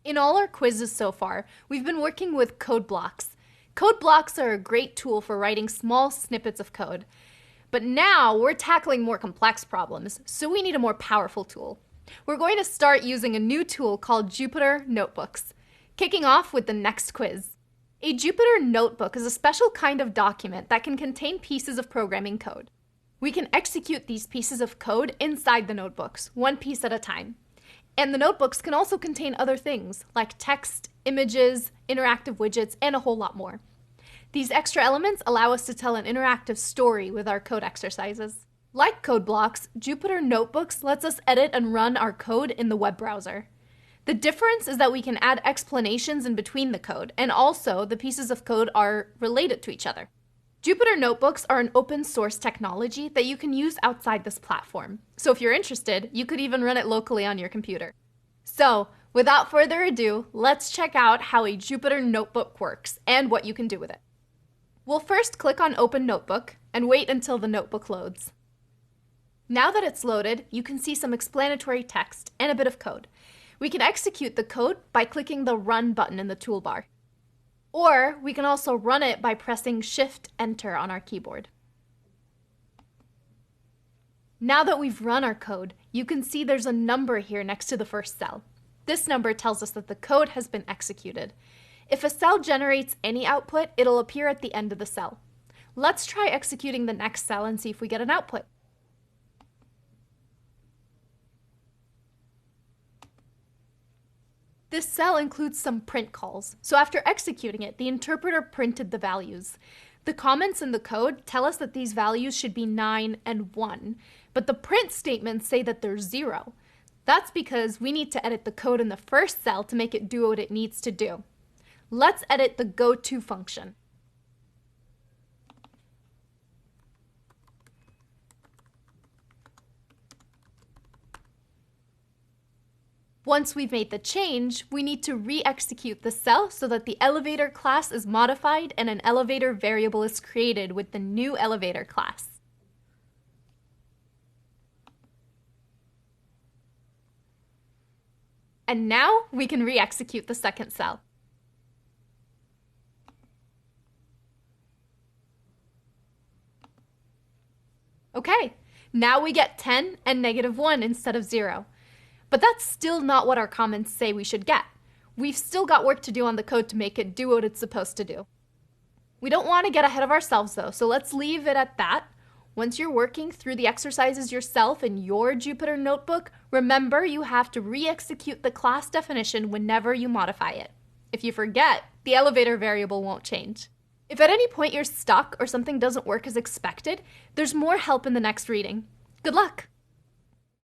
In all our quizzes so far, we've been working with code blocks. Code blocks are a great tool for writing small snippets of code. But now we're tackling more complex problems, so we need a more powerful tool. We're going to start using a new tool called Jupyter Notebooks, kicking off with the next quiz. A Jupyter Notebook is a special kind of document that can contain pieces of programming code. We can execute these pieces of code inside the notebooks, one piece at a time. And the notebooks can also contain other things, like text, images, interactive widgets, and a whole lot more. These extra elements allow us to tell an interactive story with our code exercises. Like code blocks, Jupyter Notebooks lets us edit and run our code in the web browser. The difference is that we can add explanations in between the code, and also the pieces of code are related to each other. Jupyter Notebooks are an open source technology that you can use outside this platform. So if you're interested, you could even run it locally on your computer. So, without further ado, let's check out how a Jupyter Notebook works and what you can do with it. We'll first click on Open Notebook and wait until the notebook loads. Now that it's loaded, you can see some explanatory text and a bit of code. We can execute the code by clicking the Run button in the toolbar. Or we can also run it by pressing Shift-Enter on our keyboard. Now that we've run our code, you can see there's a number here next to the first cell. This number tells us that the code has been executed. If a cell generates any output, it'll appear at the end of the cell. Let's try executing the next cell and see if we get an output. This cell includes some print calls, so after executing it, the interpreter printed the values. The comments in the code tell us that these values should be 9 and 1, but the print statements say that they're 0. That's because we need to edit the code in the first cell to make it do what it needs to do. Let's edit the goTo function. Once we've made the change, we need to re-execute the cell so that the elevator class is modified and an elevator variable is created with the new elevator class. And now we can re-execute the second cell. Okay, now we get 10 and -1 instead of 0. But that's still not what our comments say we should get. We've still got work to do on the code to make it do what it's supposed to do. We don't want to get ahead of ourselves though, so let's leave it at that. Once you're working through the exercises yourself in your Jupyter Notebook, remember you have to re-execute the class definition whenever you modify it. If you forget, the elevator variable won't change. If at any point you're stuck or something doesn't work as expected, there's more help in the next reading. Good luck!